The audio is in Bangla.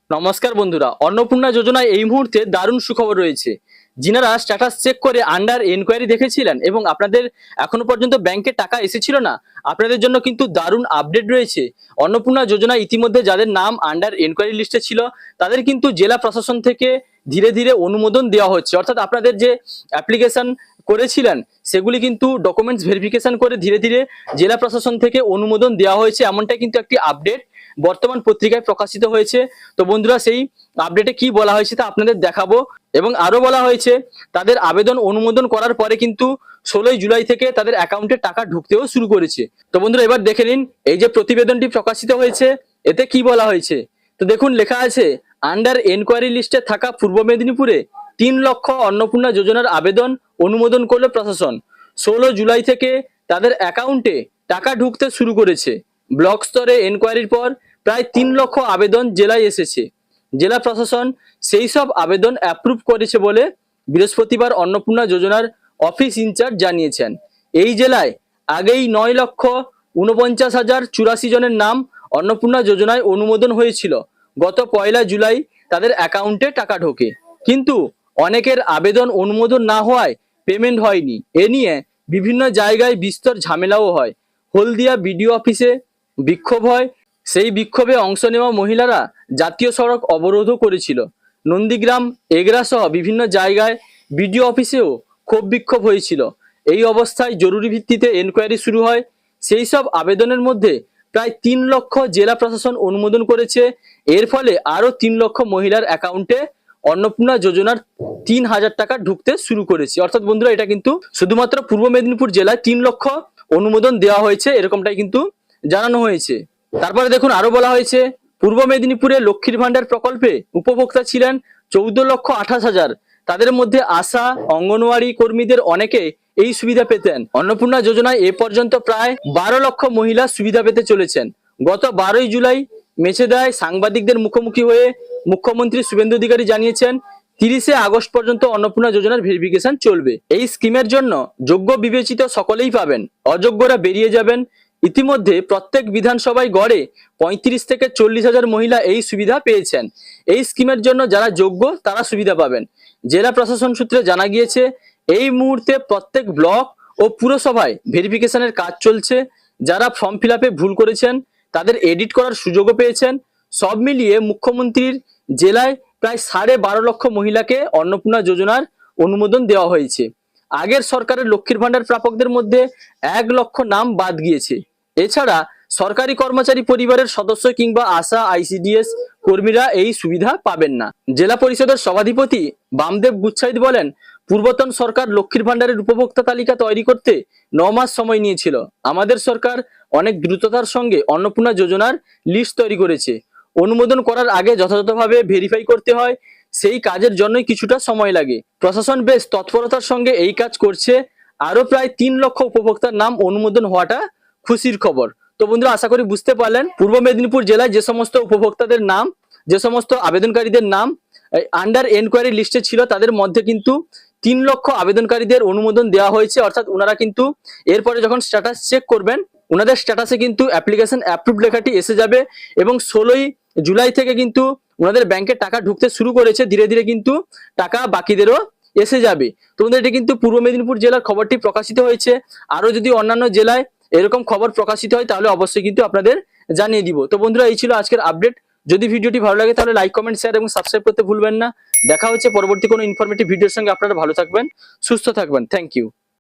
নমস্কার বন্ধুরা, অন্নপূর্ণা যোজনায় এই মুহূর্তে দারুণ সুখবর রয়েছে। যিনারা স্ট্যাটাস চেক করে আন্ডার এনকোয়ারি দেখেছিলেন এবং আপনাদের এখনো পর্যন্ত ব্যাংকে টাকা এসেছিল না, আপনাদের জন্য কিন্তু দারুণ আপডেট রয়েছে। অন্নপূর্ণা যোজনা ইতিমধ্যে যাদের নাম আন্ডার এনকোয়ারি লিস্টে ছিল তাদের কিন্তু জেলা প্রশাসন থেকে ধীরে ধীরে অনুমোদন দেওয়া হচ্ছে। অর্থাৎ আপনাদের যে অ্যাপ্লিকেশন করেছিলেন সেগুলি কিন্তু ডকুমেন্টস ভেরিফিকেশন করে ধীরে ধীরে জেলা প্রশাসন থেকে অনুমোদন দেওয়া হয়েছে, এমনটাই কিন্তু একটি আপডেট বর্তমান পত্রিকায় প্রকাশিত হয়েছে। তো বন্ধুরা, সেই আপডেটে কি বলা হয়েছে তা আপনাদের দেখাবো। এবং আরো বলা হয়েছে তাদের আবেদন অনুমোদন করার পরে কিন্তু 16 জুলাই থেকে তাদের অ্যাকাউন্টে টাকা ঢুকতেও শুরু করেছে। তো বন্ধুরা, এবার দেখে নিন এই যে প্রতিবেদনটি প্রকাশিত হয়েছে এতে কি বলা হয়েছে। তো দেখুন, লেখা আছে আন্ডার এনকোয়ারি লিস্টে থাকা পূর্ব মেদিনীপুরে 3 লক্ষ অন্নপূর্ণা যোজনার আবেদন অনুমোদন করলো প্রশাসন। 16 জুলাই থেকে তাদের অ্যাকাউন্টে টাকা ঢুকতে শুরু করেছে। ব্লক স্তরে এনকোয়ারির পর প্রায় 3 লক্ষ আবেদন জেলায় এসেছে। জেলা প্রশাসন সেই সব আবেদন অ্যাপ্রুভ করেছে বলে বৃহস্পতিবার অন্নপূর্ণা যোজনার অফিস ইনচার্জ জানিয়েছেন। এই জেলায় আগেই 9,49,084 জনের নাম অন্নপূর্ণা যোজনায় অনুমোদন হয়েছিল। গত 1 জুলাই তাদের অ্যাকাউন্টে টাকা ঢোকে, কিন্তু অনেকের আবেদন অনুমোদন না হওয়ায় পেমেন্ট হয়নি। এ নিয়ে বিভিন্ন জায়গায় বিস্তর ঝামেলাও হয়। হলদিয়া বিডিও অফিসে বিক্ষোভ হয়, সেই বিক্ষোভে অংশ নেওয়া মহিলারা জাতীয় সড়ক অবরোধও করেছিল। নন্দীগ্রাম, এগরা সহ বিভিন্ন জায়গায় বিডিও অফিসেও ক্ষোভ বিক্ষোভ হয়েছিল। এই অবস্থায় জরুরি ভিত্তিতে এনকোয়ারি শুরু হয়। সেই সব আবেদনের মধ্যে প্রায় 3 লক্ষ জেলা প্রশাসন অনুমোদন করেছে। এর ফলে আরো 3 লক্ষ মহিলার অ্যাকাউন্টে অন্নপূর্ণা যোজনার 3,000 টাকা ঢুকতে শুরু করেছে। অর্থাৎ বন্ধুরা, এটা কিন্তু শুধুমাত্র পূর্ব মেদিনীপুর জেলায় 3 লক্ষ অনুমোদন দেওয়া হয়েছে, এরকমটাই কিন্তু জানানো হয়েছে। তারপরে দেখুন, আরো বলা হয়েছে পূর্ব মেদিনীপুরে লক্ষ্মীর ভান্ডার প্রকল্পে উপভোক্তা ছিলেন 14,28,000। তাদের মধ্যে আশা, অঙ্গনওয়াড়ি কর্মীদের অনেকে এই সুবিধা পেতেন। অন্নপূর্ণা যোজনায় এ পর্যন্ত প্রায় 12 লক্ষ মহিলা সুবিধা পেতে চলেছেন। গত 12 জুলাই মেছেদায় সাংবাদিকদের মুখোমুখি হয়ে মুখ্যমন্ত্রী শুভেন্দু অধিকারী জানিয়েছেন 30 আগস্ট পর্যন্ত অন্নপূর্ণা যোজনার ভেরিফিকেশন চলবে। এই স্কিমের জন্য যোগ্য বিবেচিত সকলেই পাবেন, অযোগ্যরা বেরিয়ে যাবেন। ইতিমধ্যে প্রত্যেক বিধানসভায় গড়ে 35 থেকে 40,000 মহিলা এই সুবিধা পেয়েছেন। এই স্কিমের জন্য যারা যোগ্য তারা সুবিধা পাবেন। জেলা প্রশাসন সূত্রে জানা গিয়েছে এই মুহূর্তে প্রত্যেক ব্লক ও পুরসভায় ভেরিফিকেশনের কাজ চলছে। যারা ফর্ম ফিল আপে ভুল করেছেন তাদের এডিট করার সুযোগও পেয়েছেন। সব মিলিয়ে মুখ্যমন্ত্রীর জেলায় প্রায় 12.5 লক্ষ মহিলাকে অন্নপূর্ণা যোজনার অনুমোদন দেওয়া হয়েছে। আগের সরকারের লক্ষ্মীর ভান্ডার প্রাপকদের মধ্যে 1 লক্ষ নাম বাদ গিয়েছে। এছাড়া সরকারি কর্মচারী পরিবারের সদস্য কিংবা আশা, আইসিডিএস কর্মীরা এই সুবিধা পাবেন না। জেলা পরিষদের সভাধিপতি বামদেব গুচ্ছাইত বলেন, পূর্বতন সরকার লক্ষ্মীর ভান্ডারের উপভোক্তা তালিকা তৈরি করতে 9 মাস সময় নিয়েছিল। আমাদের সরকার অনেক দ্রুততার সঙ্গে অন্নপূর্ণা যোজনার লিস্ট তৈরি করেছে। অনুমোদন করার আগে যথাযথভাবে ভেরিফাই করতে হয়, সেই কাজের জন্যই কিছুটা সময় লাগে। প্রশাসন বেশ তৎপরতার সঙ্গে এই কাজ করছে। আরো প্রায় 3 লক্ষ উপভোক্তার নাম অনুমোদন হওয়াটা খুশির খবর। তো বন্ধুরা, আশা করি বুঝতে পারলেন পূর্ব মেদিনীপুর জেলায় যে সমস্ত উপভোক্তাদের নাম, যে সমস্ত আবেদনকারীদের নাম আন্ডার এনকোয়ারি লিস্টে ছিল তাদের মধ্যে কিন্তু 3 লক্ষ আবেদনকারীদের অনুমোদন দেওয়া হয়েছে। অর্থাৎ ওনারা কিন্তু এরপরে যখন স্ট্যাটাস চেক করবেন ওনাদের স্ট্যাটাসে কিন্তু অ্যাপ্লিকেশন অ্যাপ্রুভ লেখাটি এসে যাবে এবং 16 জুলাই থেকে কিন্তু ওনাদের ব্যাংকে টাকা ঢুকতে শুরু করেছে। ধীরে ধীরে কিন্তু টাকা বাকিদেরও এসে যাবে। তো বন্ধুরা, এটি কিন্তু পূর্ব মেদিনীপুর জেলার খবরটি প্রকাশিত হয়েছে। আরো যদি অন্যান্য জেলায় এরকম খবর প্রকাশিত হয় তাহলে অবশ্যই কিন্তু আপনাদের জানিয়ে দিব। তো বন্ধুরা, এই ছিল আজকের আপডেট। যদি ভিডিওটি ভালো লাগে তাহলে লাইক, কমেন্ট, শেয়ার এবং সাবস্ক্রাইব করতে ভুলবেন না। দেখা হচ্ছে পরবর্তী কোনো ইনফরমেটিভ ভিডিওর সঙ্গে। আপনারা ভালো থাকবেন, সুস্থ থাকবেন। Thank you.